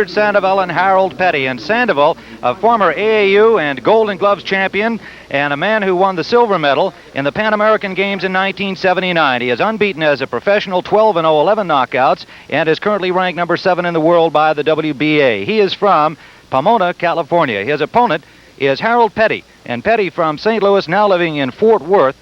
Sandoval and Harold Petty. And Sandoval, a former AAU and Golden Gloves champion and a man who won the silver medal in the Pan American Games in 1979. He is unbeaten as a professional, 12-0, 11 knockouts, and is currently ranked number 7 in the world by the WBA. He is from Pomona, California. His opponent is Harold Petty, and Petty from St. Louis, now living in Fort Worth.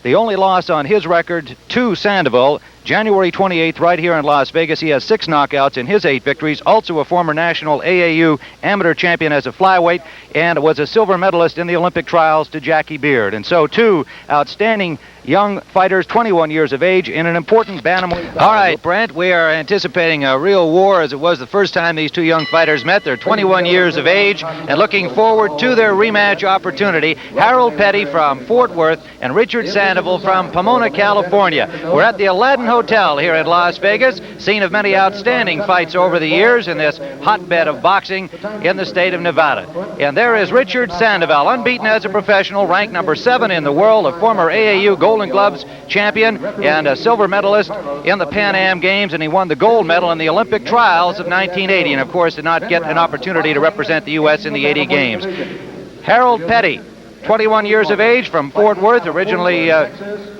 The only loss on his record to Sandoval, January 28th, right here in Las Vegas. He has 6 knockouts in his 8 victories. Also a former national AAU amateur champion as a flyweight, and was a silver medalist in the Olympic trials to Jackie Beard. And so 2 outstanding young fighters, 21 years of age, in an important bantamweight. All right, Brent, we are anticipating a real war, as it was the first time these 2 young fighters met. They're 21 years of age and looking forward to their rematch opportunity. Harold Petty from Fort Worth and Richard Sandoval from Pomona, California. We're at the Aladdin Hotel here in Las Vegas, scene of many outstanding fights over the years in this hotbed of boxing in the state of Nevada. And there is Richard Sandoval, unbeaten as a professional, ranked number 7 in the world, a former AAU Golden Gloves champion and a silver medalist in the Pan Am Games, and he won the gold medal in the Olympic trials of 1980, and of course did not get an opportunity to represent the U.S. in the 80 Games. Harold Petty, 21 years of age, from Fort Worth, originally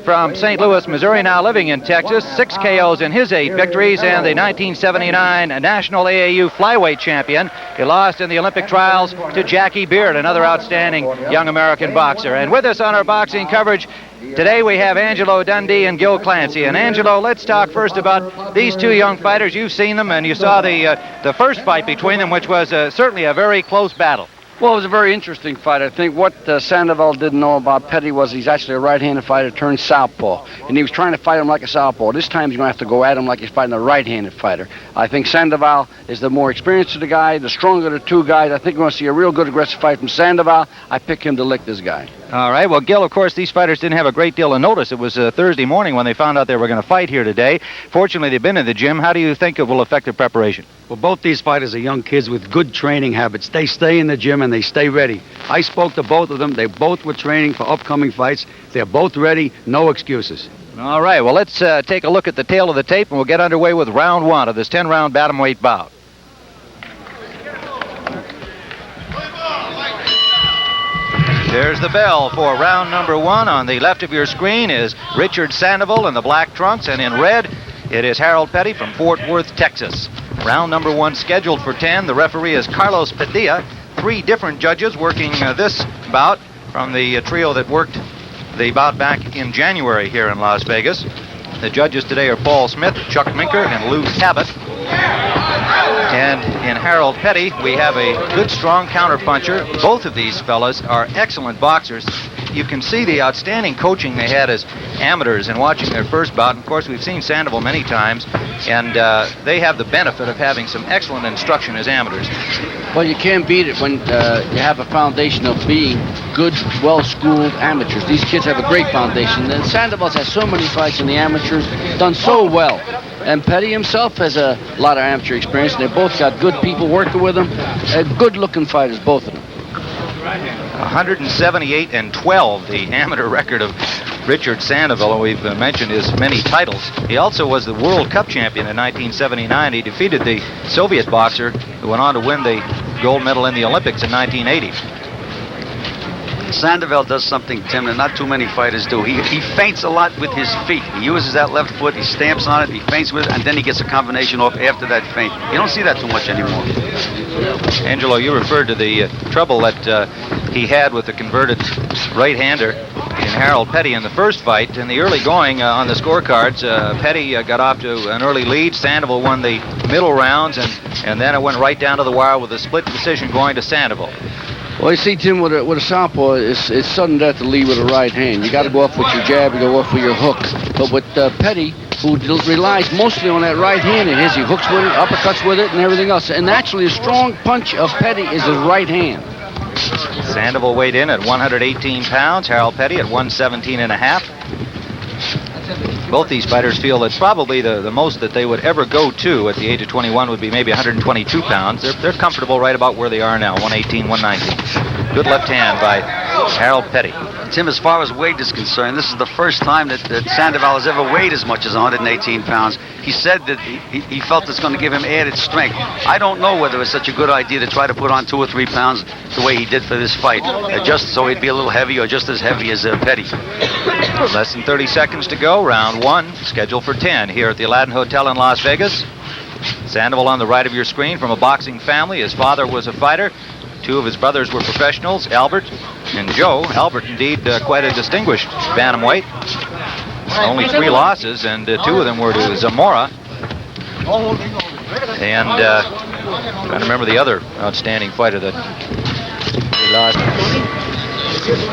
from St. Louis, Missouri, now living in Texas. 6 KOs in his 8 victories, and the 1979 national AAU flyweight champion. He lost in the Olympic trials to Jackie Beard, another outstanding young American boxer. And with us on our boxing coverage today, we have Angelo Dundee and Gil Clancy. And Angelo, let's talk first about these 2 young fighters. You've seen them, and you saw the first fight between them, which was certainly a very close battle. Well, it was a very interesting fight. I think what Sandoval didn't know about Petty was he's actually a right-handed fighter turned southpaw, and he was trying to fight him like a southpaw. This time he's going to have to go at him like he's fighting a right-handed fighter. I think Sandoval is the more experienced of the guy, the stronger of the 2 guys. I think we're going to see a real good aggressive fight from Sandoval. I pick him to lick this guy. All right. Well, Gil, of course, these fighters didn't have a great deal of notice. It was Thursday morning when they found out they were going to fight here today. Fortunately, they've been in the gym. How do you think it will affect their preparation? Well, both these fighters are young kids with good training habits. They stay in the gym and they stay ready. I spoke to both of them. They both were training for upcoming fights. They're both ready. No excuses. All right. Well, let's take a look at the tail of the tape, and we'll get underway with round 1 of this 10-round bantamweight bout. There's the bell for round number 1. On the left of your screen is Richard Sandoval in the black trunks, and in red it is Harold Petty from Fort Worth, Texas. Round number 1 scheduled for 10. The referee is Carlos Padilla. 3 different judges working this bout from the trio that worked the bout back in January here in Las Vegas. The judges today are Paul Smith, Chuck Minker, and Lou Cabot. And in Harold Petty, we have a good, strong counterpuncher. Both of these fellas are excellent boxers. You can see the outstanding coaching they had as amateurs and watching their first bout. And of course, we've seen Sandoval many times, and they have the benefit of having some excellent instruction as amateurs. Well, you can't beat it when you have a foundation of being good, well-schooled amateurs. These kids have a great foundation. And Sandoval's has so many fights in the amateurs, done so well. And Petty himself has a lot of amateur experience, and they both got good people working with them. Good-looking fighters, both of them. 178-12, the amateur record of Richard Sandoval, and we've mentioned his many titles. He also was the World Cup champion in 1979. He defeated the Soviet boxer who went on to win the gold medal in the Olympics in 1980. Sandoval does something, Tim, that not too many fighters do. He feints a lot with his feet. He uses that left foot, he stamps on it, he feints with it, and then he gets a combination off after that feint. You don't see that too much anymore. Angelo, you referred to the trouble that he had with the converted right-hander in Harold Petty in the first fight. In the early going on the scorecards, Petty got off to an early lead. Sandoval won the middle rounds, and then it went right down to the wire with a split decision going to Sandoval. Well, you see, Tim, with a southpaw, it's sudden death to lead with a right hand. You got to go off with your jab, you go off with your hook. But with Petty, who relies mostly on that right hand of his, he hooks with it, uppercuts with it, and everything else. And actually, a strong punch of Petty is his right hand. Sandoval weighed in at 118 pounds, Harold Petty at 117.5. Both these fighters feel that probably the most that they would ever go to at the age of 21 would be maybe 122 pounds. They're comfortable right about where they are now, 118, 119. Good left hand by Harold Petty. Tim, as far as weight is concerned, this is the first time that Sandoval has ever weighed as much as 118 pounds. He said that he felt it's going to give him added strength. I don't know whether it's such a good idea to try to put on 2 or 3 pounds the way he did for this fight, just so he'd be a little heavy or just as heavy as Petty. Less than 30 seconds to go. Round 1, scheduled for 10 here at the Aladdin Hotel in Las Vegas. Sandoval on the right of your screen, from a boxing family. His father was a fighter. 2 of hhis brothers were professionals, Albert and Joe. Albert, indeed, quite a distinguished bantamweight. Only 3 losses, and 2 of them were to Zamora. And trying to remember the other outstanding fighter that he lost.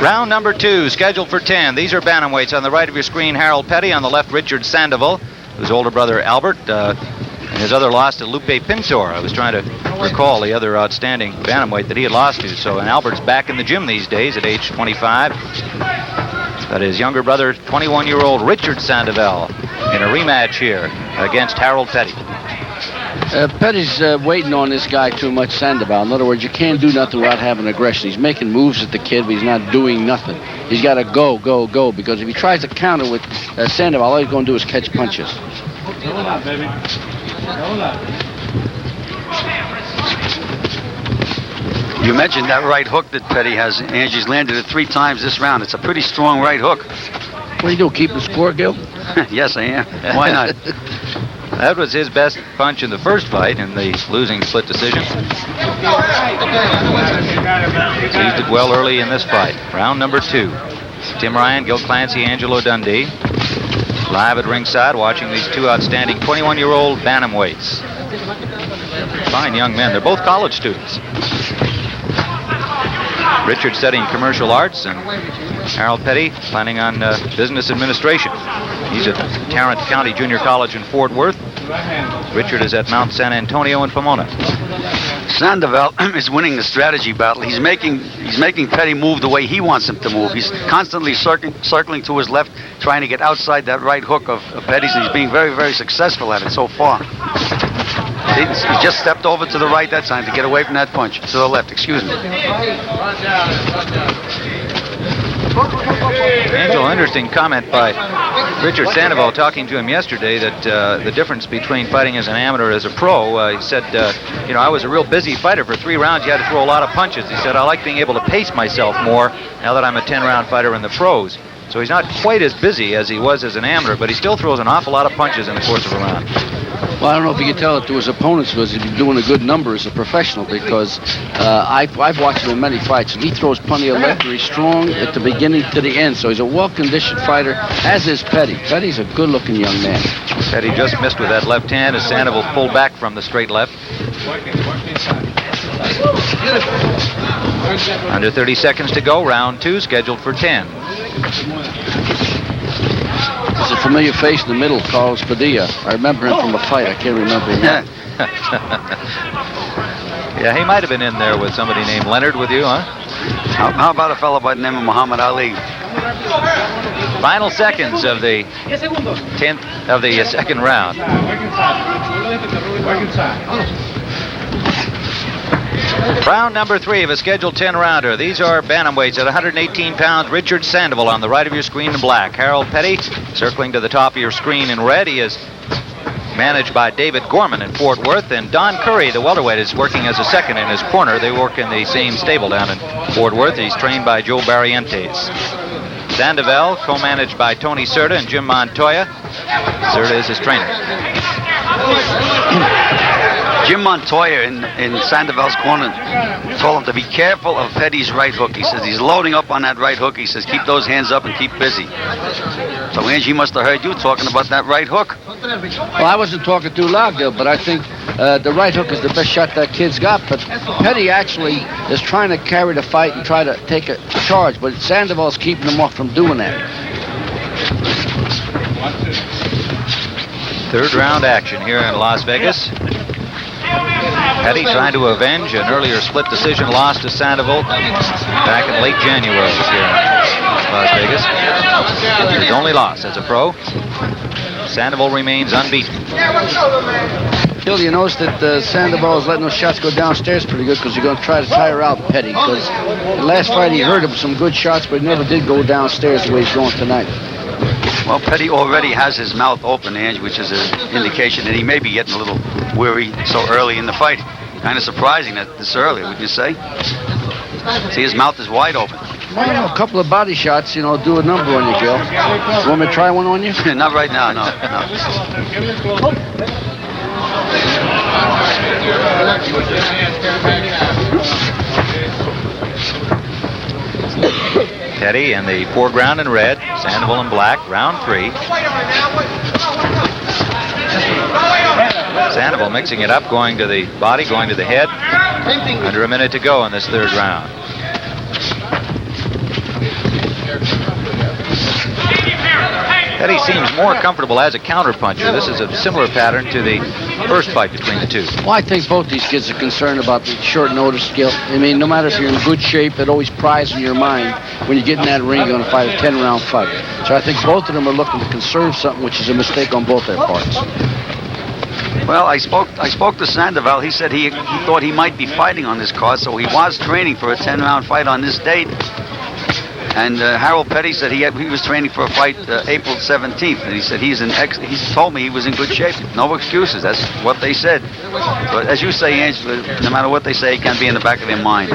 Round number 2, scheduled for 10. These are bantamweights. On the right of your screen, Harold Petty. On the left, Richard Sandoval, whose older brother, Albert, and his other loss to Lupe Pintor. I was trying to recall the other outstanding bantamweight that he had lost to. So, and Albert's back in the gym these days at age 25. But his younger brother, 21-year-old Richard Sandoval, in a rematch here against Harold Petty. Petty's waiting on this guy too much, Sandoval. In other words, you can't do nothing without having aggression. He's making moves at the kid, but he's not doing nothing. He's got to go, go, go, because if he tries to counter with Sandoval, all he's going to do is catch punches. You mentioned that right hook that Petty has. Angie's landed it 3 times this round. It's a pretty strong right hook. What do you do, keep the score, Gil? Yes, I am. Why not? That was his best punch in the first fight in the losing split decision. Seized it well early in this fight. Round number 2. Tim Ryan, Gil Clancy, Angelo Dundee. Live at ringside watching these 2 outstanding 21-year-old bantamweights. Fine young men. They're both college students. Richard studying commercial arts, and Harold Petty planning on business administration. He's at Tarrant County Junior College in Fort Worth. Richard is at Mount San Antonio in Pomona. Sandoval is winning the strategy battle. He's making Petty move the way he wants him to move. He's constantly circling to his left, trying to get outside that right hook of Petty's, and he's being very, very successful at it so far. He just stepped over to the right that time to get away from that punch. To the left, excuse me. Angelo, interesting comment by Richard Sandoval talking to him yesterday that the difference between fighting as an amateur as a pro, he said, I was a real busy fighter. For 3 rounds, you had to throw a lot of punches. He said, I like being able to pace myself more now that I'm a 10-round fighter in the pros. So he's not quite as busy as he was as an amateur, but he still throws an awful lot of punches in the course of a round. Well, I don't know if he could tell it to his opponents was he'd be doing a good number as a professional, because I've watched him in many fights, and he throws plenty of left. He's strong at the beginning to the end, so he's a well-conditioned fighter, as is Petty. Petty's a good-looking young man. Petty just missed with that left hand as Sandoval pulled back from the straight left. Under 30 seconds to go, round 2, scheduled for 10. There's a familiar face in the middle, Carlos Padilla. I remember him from a fight. I can't remember him now. Yeah, he might have been in there with somebody named Leonard with you, huh? How about a fellow by the name of Muhammad Ali? Final seconds of the 10th of the second round. Round number 3 of a scheduled 10-rounder. These are bantamweights at 118 pounds. Richard Sandoval on the right of your screen in black. Harold Petty circling to the top of your screen in red. He is managed by David Gorman in Fort Worth. And Don Curry, the welterweight, is working as a second in his corner. They work in the same stable down in Fort Worth. He's trained by Joe Barrientos. Sandoval, co-managed by Tony Serta and Jim Montoya. Serta is his trainer. Jim Montoya in Sandoval's corner told him to be careful of Petty's right hook. He says he's loading up on that right hook. He says keep those hands up and keep busy. So Angie must have heard you talking about that right hook. Well, I wasn't talking too loud, Gil, but I think the right hook is the best shot that kid's got. But Petty actually is trying to carry the fight and try to take a charge, but Sandoval's keeping him off from doing that. Third round action here in Las Vegas. Petty trying to avenge an earlier split decision loss to Sandoval back in late January here in Las Vegas. His only loss as a pro. Sandoval remains unbeaten. Bill, you notice that Sandoval is letting those shots go downstairs pretty good because he's going to try to tire out Petty. Because the last fight he hurt him with some good shots, but he never did go downstairs the way he's going tonight. Well, Petty already has his mouth open, Ange, which is an indication that he may be getting a little weary so early in the fight. Kind of surprising that this early, would you say? See, his mouth is wide open. Well, a couple of body shots, do a number on you, Gil. You want me to try one on you? Not right now, no. Petty in the foreground in red, Sandoval in black, round 3. Sandoval mixing it up, going to the body, going to the head. Under a minute to go in this third round. Petty seems more comfortable as a counterpuncher. This is a similar pattern to the first fight between the two. Well, I think both these kids are concerned about the short notice, Gil. I mean, no matter if you're in good shape, it always pries in your mind when you get in that ring, you're going to fight a 10-round fight. So I think both of them are looking to conserve something, which is a mistake on both their parts. Well, I spoke to Sandoval. He said he thought he might be fighting on this card, so he was training for a 10-round fight on this date. And Harold Petty said he was training for a fight April 17th, and he said he told me he was in good shape. No excuses. That's what they said. But as you say, Ange, no matter what they say, it can be in the back of their mind.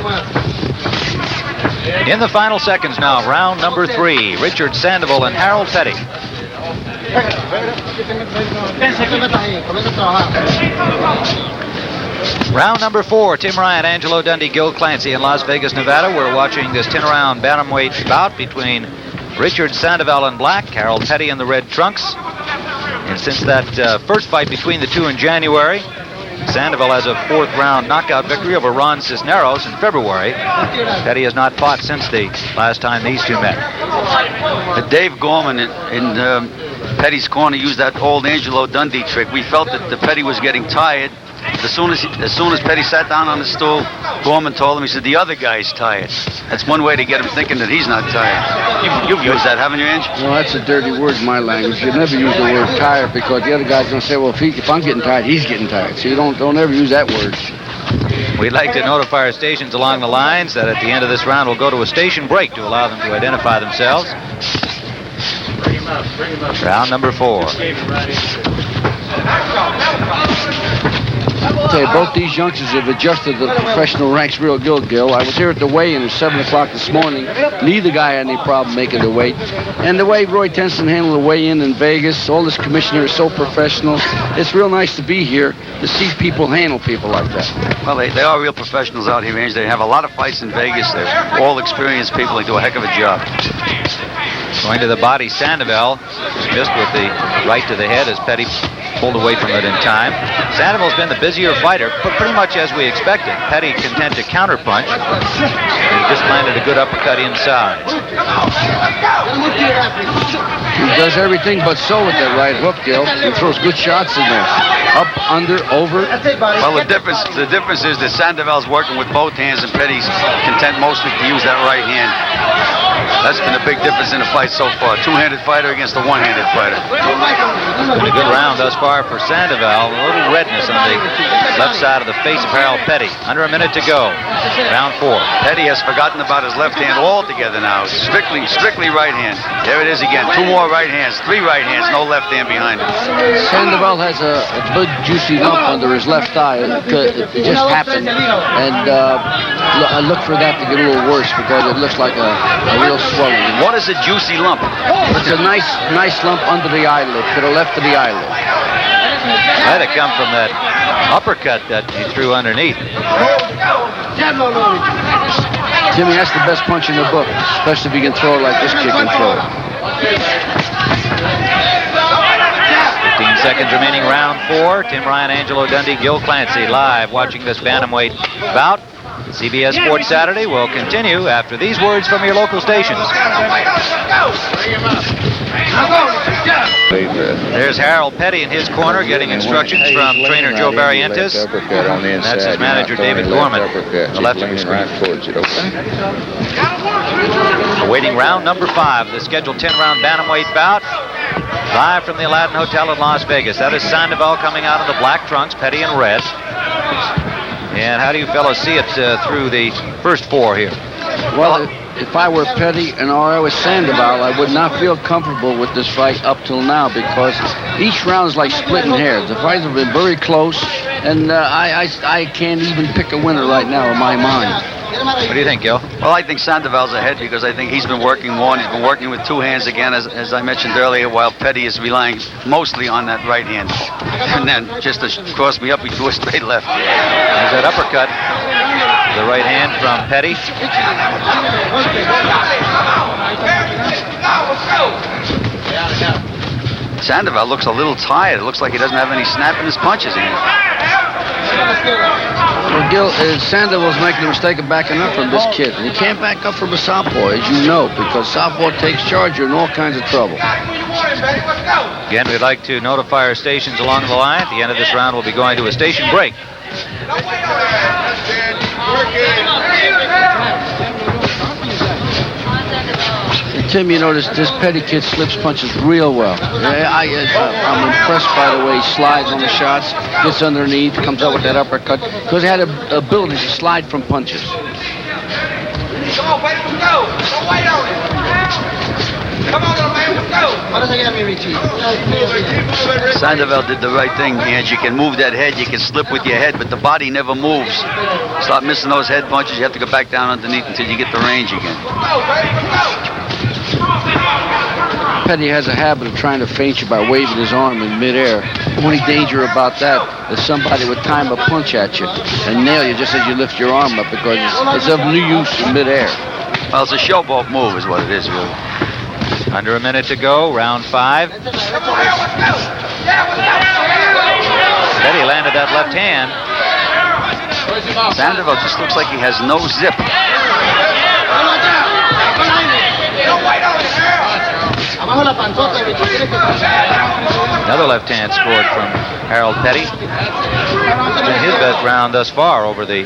In the final seconds now, round number 3, Richard Sandoval and Harold Petty. Round number 4, Tim Ryan, Angelo Dundee, Gil Clancy in Las Vegas, Nevada. We're watching this 10-round bantamweight bout between Richard Sandoval in black, Harold Petty in the red trunks. And since that first fight between the two in January, Sandoval has a 4th-round knockout victory over Ron Cisneros in February. Petty has not fought since the last time these two met. Dave Gorman in Petty's corner used that old Angelo Dundee trick. We felt that Petty was getting tired. As soon as Petty sat down on the stool, Gorman told him, he said, the other guy's tired. That's one way to get him thinking that he's not tired. You've used that, haven't you, Ange? Well, that's a dirty word in my language. You never use the word tired because the other guy's going to say, well, if I'm getting tired, he's getting tired. So you don't ever use that word. We'd like to notify our stations along the lines that at the end of this round we'll go to a station break to allow them to identify themselves. Round number 4. I'll tell you, both these youngsters have adjusted to the professional ranks real good, Gil. I was here at the weigh-in at 7 o'clock this morning. Neither guy had any problem making the weight. And the way Roy Tenson handled the weigh-in in Vegas, all this commissioner is so professional. It's real nice to be here to see people handle people like that. Well, they are real professionals out here, Ange. They have a lot of fights in Vegas. They're all experienced people. They do a heck of a job. Going to the body, Sandoval missed with the right to the head as Petty pulled away from it in time. Sandoval's been the busier fighter, but pretty much as we expected. Petty content to counterpunch. He just landed a good uppercut inside. He does everything but so with that right hook, Gil. He throws good shots in there. Up, under, over. Well, the difference is that Sandoval's working with both hands and Petty's content mostly to use that right hand. That's been a big difference in the fight so far. Two-handed fighter against a one-handed fighter. Been a good round thus far for Sandoval. A little redness on the left side of the face of Harold Petty. Under a minute to go. Round 4. Petty has forgotten about his left hand altogether now. Strictly right hand. There it is again. 2 more right hands. 3 right hands. No left hand behind him. Sandoval has a big juicy lump under his left eye. It just happened. And I look for that to get a little worse because it looks like a real swelling. What is a juicy lump? It's a nice lump under the eyelid, to the left of the eyelid. Might have come from that uppercut that he threw underneath. Jimmy, that's the best punch in the book, especially if you can throw it like this kid can throw it. 15 seconds remaining, round 4. Tim Ryan, Angelo Dundee, Gil Clancy live watching this bantamweight bout. CBS Sports Saturday will continue after these words from your local stations. There's Harold Petty in his corner getting instructions from trainer Joe Barrientos. And that's his manager David Gorman on the left of the screen. Awaiting round number 5, the scheduled 10-round bantamweight bout. Live from the Aladdin Hotel in Las Vegas. That is Sandoval coming out in the black trunks, Petty in red. And how do you fellows see it through the first 4 here? Well, if I were Petty and I was Sandoval, I would not feel comfortable with this fight up till now because each round is like splitting hairs. The fights have been very close, and I can't even pick a winner right now in my mind. What do you think, Gil? Well, I think Sandoval's ahead because I think he's been working more, and he's been working with 2 hands again, as I mentioned earlier, while Petty is relying mostly on that right hand. And then just to cross me up, he threw a straight left. There's that uppercut. The right hand from Petty. Sandoval looks a little tired. It looks like he doesn't have any snap in his punches in here. Well, Gil, Sandoval's making the mistake of backing up from this kid. And he can't back up from a southpaw, as you know, because southpaw takes charge. You're in all kinds of trouble. Again, we'd like to notify our stations along the line. At the end of this round, we'll be going to a station break. Tim, you know, this Petty kid slips punches real well. I'm impressed by the way he slides on the shots, gets underneath, comes up with that uppercut, because he had an ability to slide from punches. Come on, Petty, let's go. Don't wait on it. Come on, little man, let's go. Sandoval did the right thing, Ange. You can move that head, you can slip with your head, but the body never moves. Start missing those head punches, you have to go back down underneath until you get the range again. Petty has a habit of trying to feint you by waving his arm in midair. The only danger about that is somebody would time a punch at you and nail you just as you lift your arm up because it's of no use in midair. Well, it's a showboat move is what it is, really. Under a minute to go, round 5. Petty landed that left hand. Sandoval just looks like he has no zip. Another left hand scored from Harold Petty. It's been his best round thus far over the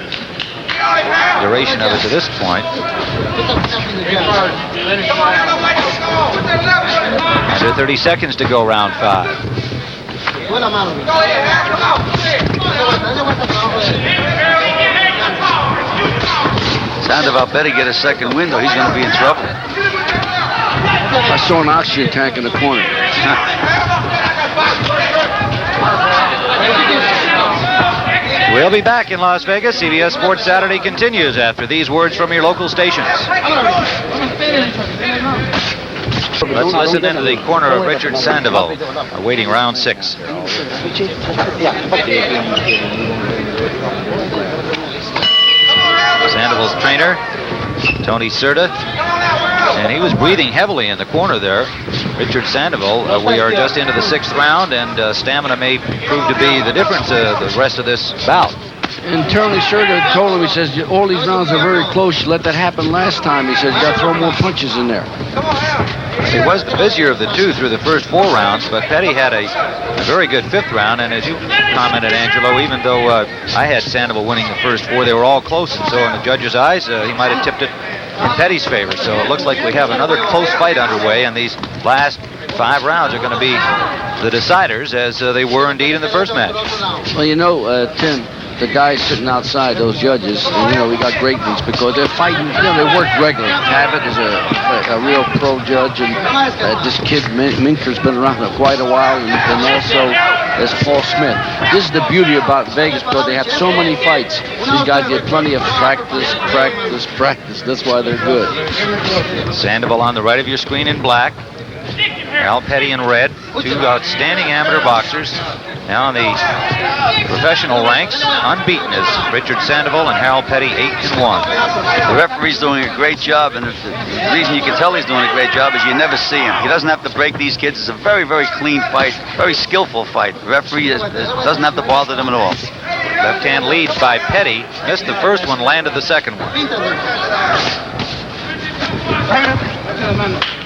duration of it to this point. Under 30 seconds to go, round 5. Sandoval better get a second window. He's going to be in trouble. I saw an oxygen tank in the corner. We'll be back in Las Vegas. CBS Sports Saturday continues after these words from your local stations. Let's listen into the corner of Richard Sandoval, awaiting round 6. Sandoval's trainer, Tony Serta, and he was breathing heavily in the corner there. Richard Sandoval, we are just into the 6th round, and stamina may prove to be the difference the rest of this bout. And Tony Serta told him, he says, all these rounds are very close. You let that happen last time. He says, you got to throw more punches in there. He was the busier of the two through the first 4 rounds, but Petty had a very good 5th round, and as you commented, Angelo, even though I had Sandoval winning the first 4, they were all close, and so in the judges' eyes, he might have tipped it in Petty's favor. So it looks like we have another close fight underway, and these last 5 rounds are going to be the deciders, as they were indeed in the first match. Well, you know, Tim, the guys sitting outside, those judges, and, you know, we got great ones because they're fighting, you know, they work regularly. Cabot is a real pro judge, and this kid Minker's been around for quite a while, and also there's Paul Smith. This is the beauty about Vegas because they have so many fights. These guys get plenty of practice. That's why they're good. Sandoval on the right of your screen in black. Al Petty in red. 2 outstanding amateur boxers. Now in the professional ranks, unbeaten is Richard Sandoval and Harold Petty, 8-1. The referee's doing a great job, and the reason you can tell he's doing a great job is you never see him. He doesn't have to break these kids. It's a very, very clean fight, very skillful fight. The referee doesn't have to bother them at all. Left hand leads by Petty. Missed the first one, landed the second one.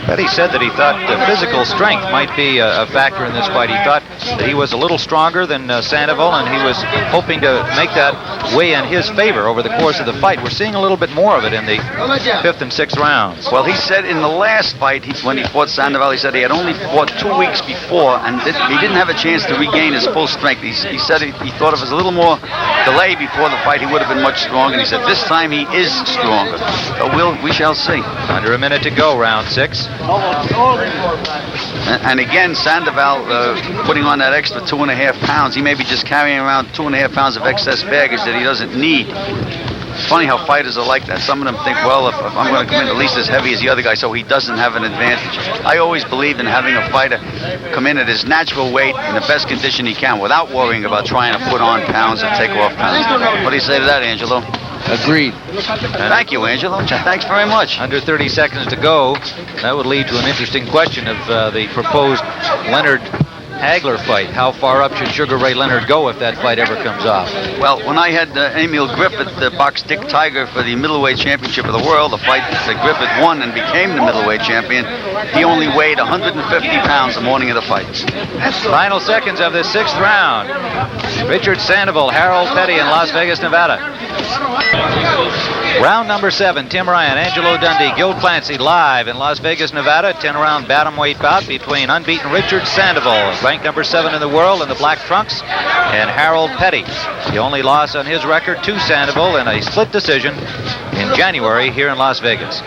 Petty said that he thought physical strength might be a factor in this fight. He thought that he was a little stronger than Sandoval, and he was hoping to make that weigh in his favor over the course of the fight. We're seeing a little bit more of it in the 5th and 6th rounds. Well, he said in the last fight, when he fought Sandoval, he said he had only fought 2 weeks before, and he didn't have a chance to regain his full strength. He said he thought if it was a little more delay before the fight, he would have been much stronger. And he said this time he is stronger. So we shall see. Under a minute to go, round 6. And again, Sandoval putting on that extra 2.5 pounds. He may be just carrying around 2.5 pounds of excess baggage that he doesn't need. It's funny how fighters are like that. Some of them think, well, if I'm going to come in at least as heavy as the other guy, so he doesn't have an advantage. I always believed in having a fighter come in at his natural weight in the best condition he can without worrying about trying to put on pounds and take off pounds. What do you say to that, Angelo? Agreed. Thank you, Angelo. Thanks very much. Under 30 seconds to go. That would lead to an interesting question of the proposed Leonard Hagler fight. How far up should Sugar Ray Leonard go if that fight ever comes off? Well, when I had Emil Griffith box Dick Tiger for the middleweight championship of the world, the fight that Griffith won and became the middleweight champion, he only weighed 150 pounds the morning of the fight. Final seconds of this 6th round. Richard Sandoval, Harold Petty in Las Vegas, Nevada. Round number 7, Tim Ryan, Angelo Dundee, Gil Clancy live in Las Vegas, Nevada. 10-round bantamweight bout between unbeaten Richard Sandoval, ranked number 7 in the world in the black trunks, and Harold Petty. The only loss on his record to Sandoval in a split decision in January here in Las Vegas.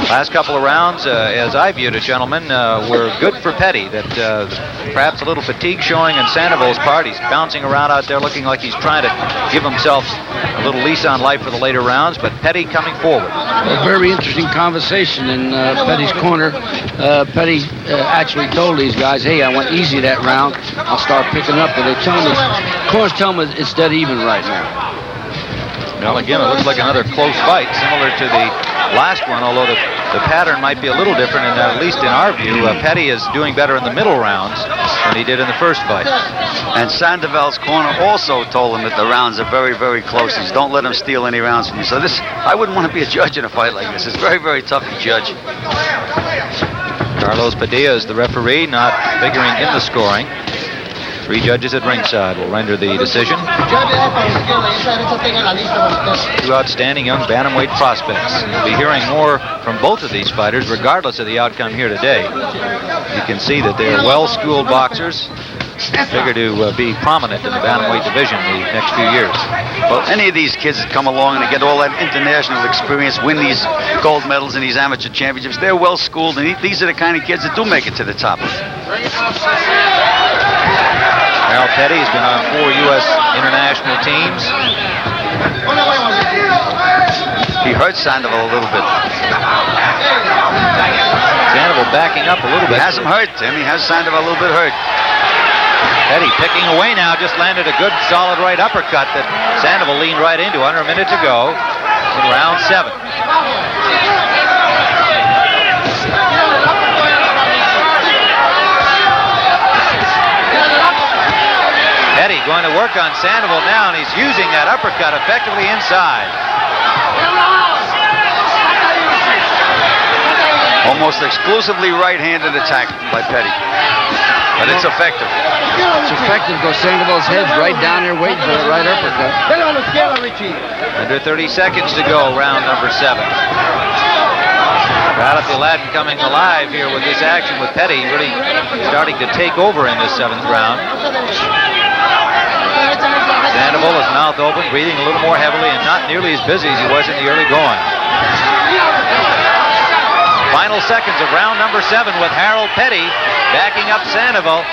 Last couple of rounds, as I viewed it, gentlemen, were good for Petty. That perhaps a little fatigue showing in Sandoval's part. He's bouncing around out there looking like he's trying to give himself a little lease on life for the later rounds, but Petty coming forward. A very interesting conversation in Petty's corner. Petty actually told these guys, hey, I went easy that round. I'll start picking up. But they tell me, corners tell me it's dead even right now. Well, again, it looks like another close fight, similar to the last one, although the pattern might be a little different, and at least in our view, Petty is doing better in the middle rounds than he did in the first fight. And Sandoval's corner also told him that the rounds are very, very close. He's don't let him steal any rounds from you. So this, I wouldn't want to be a judge in a fight like this. It's very, very tough to judge. Carlos Padilla is the referee, not figuring in the scoring. 3 judges at ringside will render the decision. 2 outstanding young bantamweight prospects. You'll be hearing more from both of these fighters regardless of the outcome here today. You can see that they are well-schooled boxers, figure to be prominent in the bantamweight division the next few years. Well, any of these kids that come along and they get all that international experience, win these gold medals in these amateur championships, they're well-schooled, and these are the kind of kids that do make it to the top. Harold Petty has been on 4 U.S. international teams. He hurt Sandoval a little bit. Sandoval backing up a little bit. He has him hurt, Tim. He has Sandoval a little bit hurt. Petty picking away now, just landed a good solid right uppercut that Sandoval leaned right into. Under a minute to go in round 7. Petty going to work on Sandoval now, and he's using that uppercut effectively inside. Almost exclusively right-handed attack by Petty. But it's effective. It's effective because Sandoval's head's right down there waiting for the right uppercut. Under 30 seconds to go, round number 7. Crowd at the Aladdin coming alive here with this action with Petty really starting to take over in this 7th round. Sandoval, his mouth open, breathing a little more heavily and not nearly as busy as he was in the early going. Final seconds of round number 7 with Harold Petty backing up Sandoval.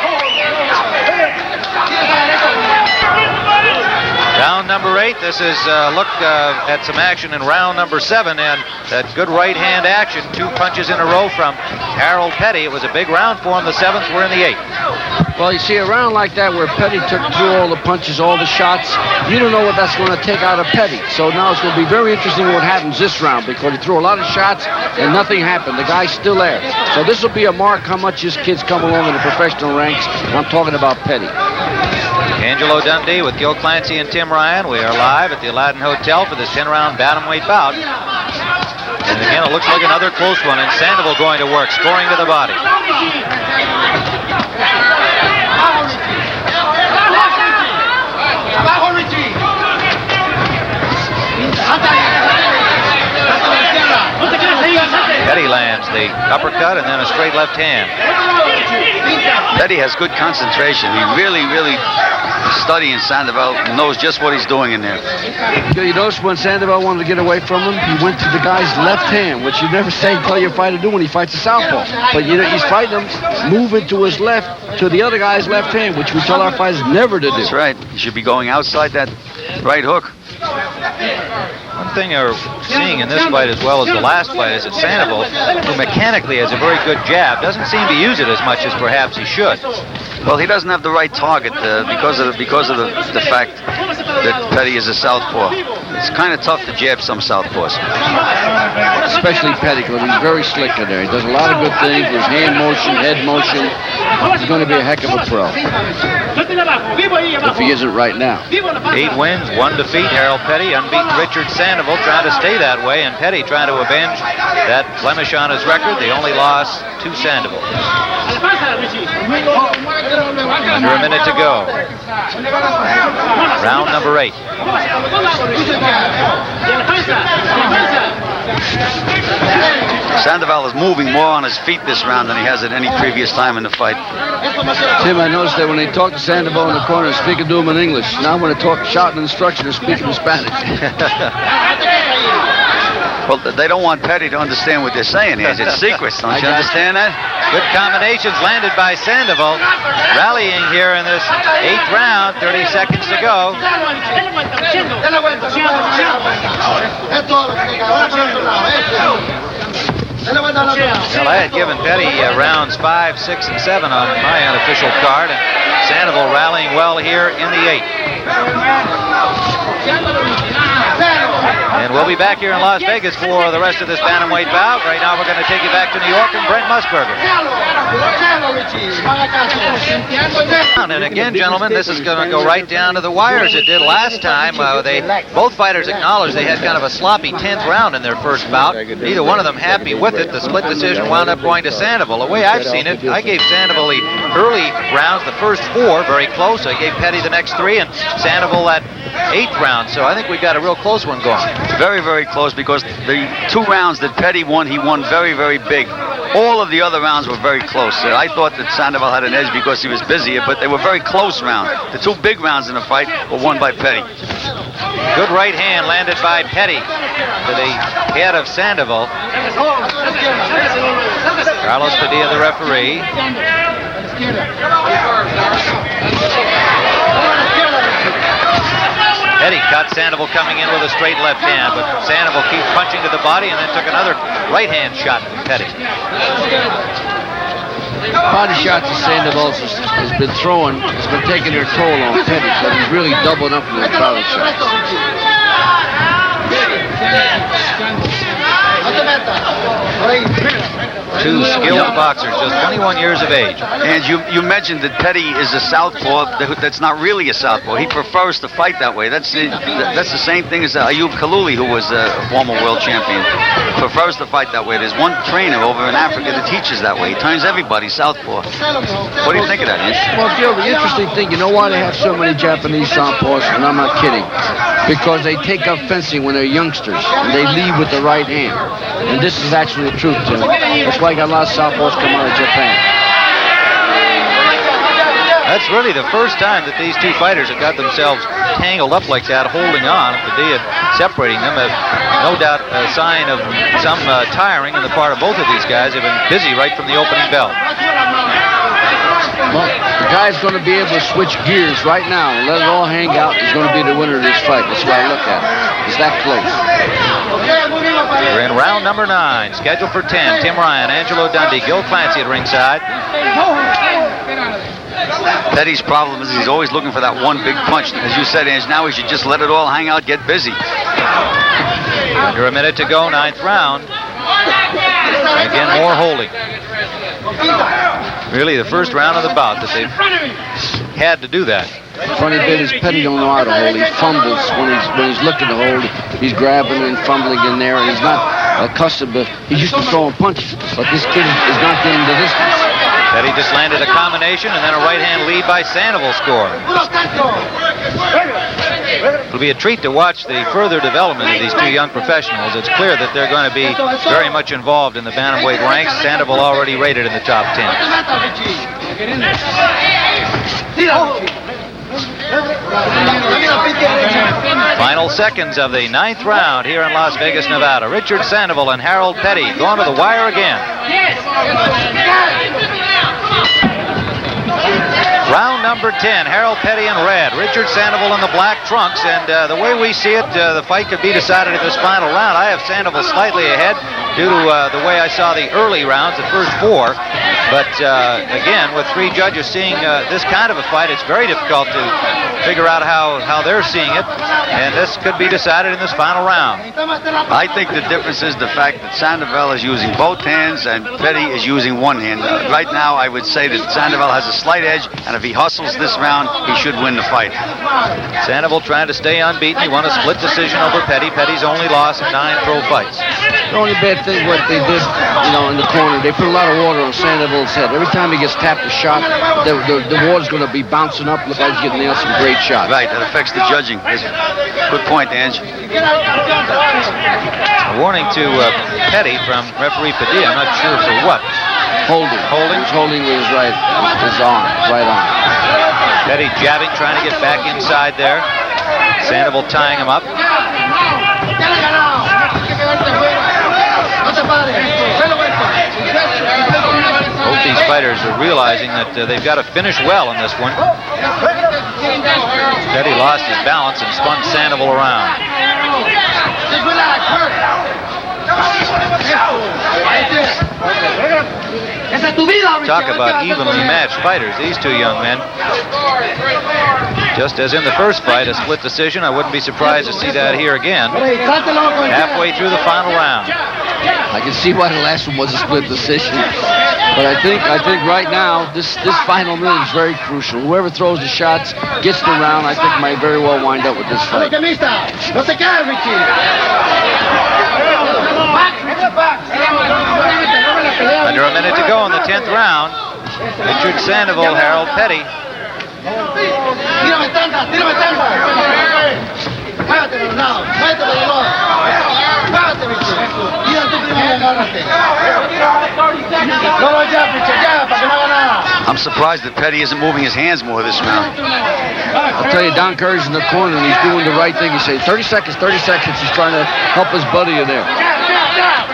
Round number 8, this is a look at some action in round number 7, and that good right hand action, 2 punches in a row from Harold Petty. It was a big round for him. The 7th, we're in the 8th. Well, you see, a round like that where Petty took through all the punches, all the shots, you don't know what that's going to take out of Petty. So now it's going to be very interesting what happens this round, because he threw a lot of shots and nothing happened. The guy's still there. So this will be a mark how much his kids come along in the professional ranks, and I'm talking about Petty. Angelo Dundee with Gil Clancy and Tim Ryan. We are live at the Aladdin Hotel for this 10-round bantamweight bout. And again, it looks like another close one, and Sandoval going to work, scoring to the body. Petty lands the uppercut and then a straight left hand. Petty has good concentration. He really studying Sandoval, knows just what he's doing in there. You notice when Sandoval wanted to get away from him, he went to the guy's left hand, which you never tell your fighter to do when he fights a southpaw. But you know, he's fighting him, moving to his left, to the other guy's left hand, which we tell our fighters never to do. That's right. He should be going outside that right hook. One thing you're seeing in this fight as well as the last fight is that Sandoval, who mechanically has a very good jab, doesn't seem to use it as much as perhaps he should. Well, he doesn't have the right target because of the fact that Petty is a southpaw. It's kind of tough to jab some southpaws. Especially Petty, because he's very slick in there. He does a lot of good things with hand motion, head motion. He's going to be a heck of a pro. If he isn't right now. 8 wins, 1 defeat. Harold Petty, unbeaten Richard Sandoval, trying to stay that way, and Petty trying to avenge that blemish on his record. The only loss to Sandoval. Under a minute to go. Round number 8. Sandoval is moving more on his feet this round than he has at any previous time in the fight. Tim, I noticed that when they talk to Sandoval in the corner, speaking to him in English. Now when they talk shouting instruction, they're speaking in Spanish. Well, they don't want Petty to understand what they're saying here. It's secrets, don't you understand that? Good combinations landed by Sandoval. Rallying here in this 8th round, 30 seconds to go. Well, I had given Petty rounds 5, 6, and 7 on my unofficial card, and Sandoval rallying well here in the 8th. And we'll be back here in Las Vegas for the rest of this bantamweight bout. Right now, we're going to take you back to New York and Brent Musburger. And again, gentlemen, this is going to go right down to the wire as it did last time. Both fighters acknowledged they had kind of a sloppy 10th round in their first bout. Neither one of them happy with it. The split decision wound up going to Sandoval. The way I've seen it, I gave Sandoval the early rounds, the first 4, very close. I gave Petty the next 3, and Sandoval that 8th round. So I think we've got a real close one going. Very, very close, because the 2 rounds that Petty won, he won very, very big. All of the other rounds were very close. I thought that Sandoval had an edge because he was busier, but they were very close rounds. The 2 big rounds in the fight were won by Petty. Good right hand landed by Petty to the head of Sandoval. Carlos Padilla, the referee. Petty caught Sandoval coming in with a straight left hand, but Sandoval keeps punching to the body and then took another right hand shot from Petty. Body shots that Sandoval has been throwing, has been taking their toll on Petty, but he's really doubling up on those body shots. 2 skilled boxers, just 21 years of age. And you mentioned that Petty is a southpaw that's not really a southpaw. He prefers to fight that way. That's the same thing as Ayub Kalouli, who was a former world champion. Prefers to fight that way. There's one trainer over in Africa that teaches that way. He turns everybody southpaw. What do you think of that, Inch? Well, Gil, the interesting thing, you know why they have so many Japanese southpaws, and I'm not kidding, because they take up fencing when they're youngsters, and they lead with the right hand. And this is actually the truth, Tim. That's why I got a lot of southpaws come out of Japan. That's really the first time that these 2 fighters have got themselves tangled up like that, holding on. Padilla separating them, no doubt a sign of some tiring on the part of both of these guys. They've been busy right from the opening bell. Well, the guy's going to be able to switch gears right now and let it all hang out. He's going to be the winner of this fight. That's why I look at it. It's that close. We're in round number 9, scheduled for 10. Tim Ryan, Angelo Dundee, Gil Clancy at ringside. Petty's problem is he's always looking for that one big punch. As you said, Ange, now he should just let it all hang out, get busy. Under a minute to go, 9th round. And again, more holding. Really the first round of the bout that they've had to do that. The funny bit is Petty don't know how to hold. He fumbles when he's looking to hold. He's grabbing and fumbling in there, and he's not accustomed to, he's used to throwing punches, but this kid is not getting the distance. Petty just landed a combination, and then a right-hand lead by Sandoval score. It'll be a treat to watch the further development of these two young professionals. It's clear that they're going to be very much involved in the bantamweight ranks. Sandoval already rated in the top 10. Final seconds of the 9th round here in Las Vegas, Nevada. Richard Sandoval and Harold Petty going to the wire again. Round number 10, Harold Petty in red, Richard Sandoval in the black trunks, and the way we see it, the fight could be decided in this final round. I have Sandoval slightly ahead due to the way I saw the early rounds, the first 4. But again, with 3 judges seeing this kind of a fight, it's very difficult to figure out how they're seeing it, and this could be decided in this final round. I think the difference is the fact that Sandoval is using both hands and Petty is using one hand. Right now, I would say that Sandoval has a slight edge, and if he hustles this round, he should win the fight. Sandoval trying to stay unbeaten. He won a split decision over Petty. Petty's only loss in 9 pro fights. The only bad thing what they did, in the corner, they put a lot of water on Sandoval's head. Every time he gets tapped a shot, the water's going to be bouncing up. Look like he's getting nailed some great shots. Right, that affects the judging. Good point, Ange. A warning to Petty from referee Padilla. I'm not sure for what. Holding. He's holding with his right arm. Petty jabbing, trying to get back inside there. Sandoval tying him up. Both these fighters are realizing that they've got to finish well in this one. Petty lost his balance and spun Sandoval around. Talk about evenly matched fighters, these two young men. Just as in the first fight, a split decision. I wouldn't be surprised to see that here again. Halfway through the final round. I can see why the last one was a split decision. But I think right now, this final minute is very crucial. Whoever throws the shots, gets the round, I think might very well wind up with this fight. Under a minute to go in the 10th round. Richard Sandoval, Harold Petty. I'm surprised that Petty isn't moving his hands more this round. I'll tell you, Don Curry's in the corner and he's doing the right thing. He's saying 30 seconds, 30 seconds. He's trying to help his buddy in there.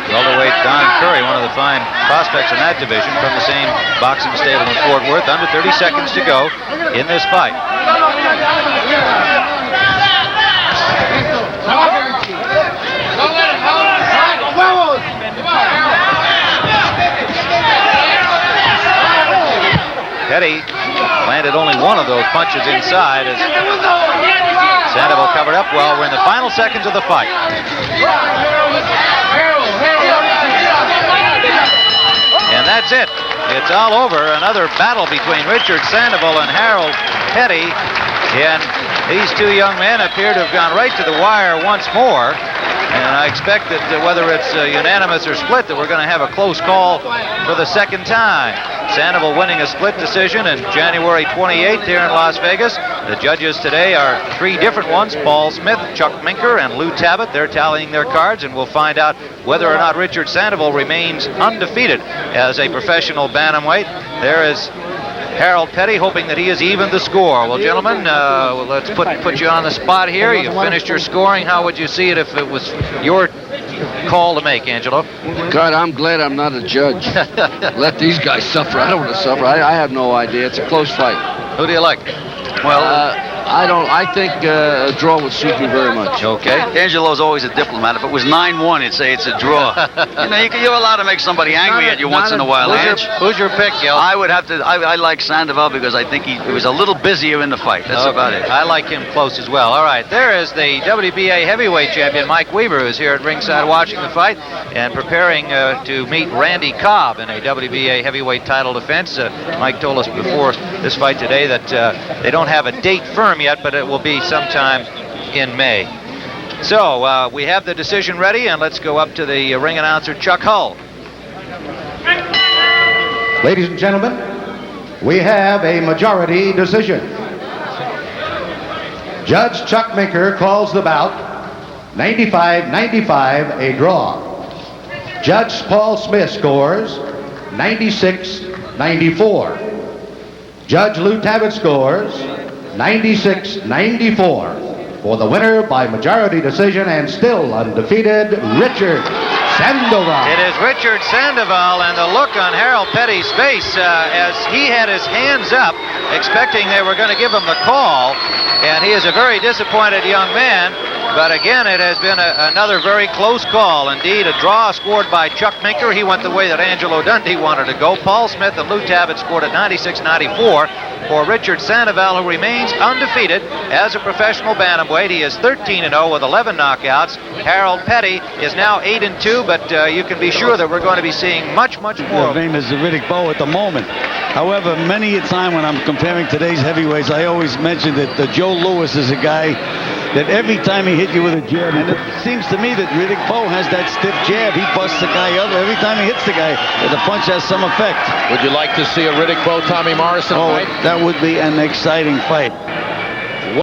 Welterweight Don Curry, one of the fine prospects in that division from the same boxing stable in Fort Worth. Under 30 seconds to go in this fight. Petty landed only one of those punches inside as Sandoval covered up well. We're in the final seconds of the fight. And that's it. It's all over. Another battle between Richard Sandoval and Harold Petty. And these two young men appear to have gone right to the wire once more. And I expect that whether it's unanimous or split, that we're going to have a close call for the second time. Sandoval winning a split decision in January 28th here in Las Vegas. The judges today are 3 different ones: Paul Smith, Chuck Minker, and Lou Tabbitt. They're tallying their cards, and we'll find out whether or not Richard Sandoval remains undefeated as a professional bantamweight. There is Harold Petty hoping that he has evened the score. Well, gentlemen, let's put you on the spot here. You finished your scoring. How would you see it if it was your call to make, Angelo? God, I'm glad I'm not a judge. Let these guys suffer. I don't want to suffer. I have no idea. It's a close fight. Who do you like? Well, I think a draw would suit me very much. Okay. Angelo's always a diplomat. If it was 9-1, he'd say it's a draw. You're allowed to make somebody angry at you once in a while, Ange. Who's your pick, Gil? I would have to. I like Sandoval because I think he was a little busier in the fight. That's about it. I like him close as well. All right, there is the WBA heavyweight champion, Mike Weaver, who's here at ringside watching the fight and preparing to meet Randy Cobb in a WBA heavyweight title defense. Mike told us before this fight today that they don't have a date firm yet, but it will be sometime in May. So we have the decision ready, and let's go up to the ring announcer, Chuck Hull. Ladies and gentlemen, we have a majority decision. Judge Chuck Minker calls the bout 95-95, a draw. Judge Paul Smith scores 96-94. Judge Lou Tabbitt scores 96-94. For the winner by majority decision and still undefeated, Richard Sandoval. It is Richard Sandoval, and the look on Harold Petty's face as he had his hands up, expecting they were going to give him the call, and he is a very disappointed young man. But again, it has been another very close call. Indeed, a draw scored by Chuck Minker. He went the way that Angelo Dundee wanted to go. Paul Smith and Lou Tabbitt scored at 96-94 for Richard Sandoval, who remains undefeated as a professional bantamweight. He is 13-0 with 11 knockouts. Harold Petty is now 8-2, but you can be sure that we're going to be seeing much, much more. The name is Riddick Bowe at the moment. However, many a time when I'm comparing today's heavyweights, I always mention that Joe Louis is a guy that every time he hit you with a jab, and it seems to me that Riddick Bowe has that stiff jab. He busts the guy up every time he hits the guy. The punch has some effect. Would you like to see a Riddick Bowe Tommy Morrison fight? That would be an exciting fight.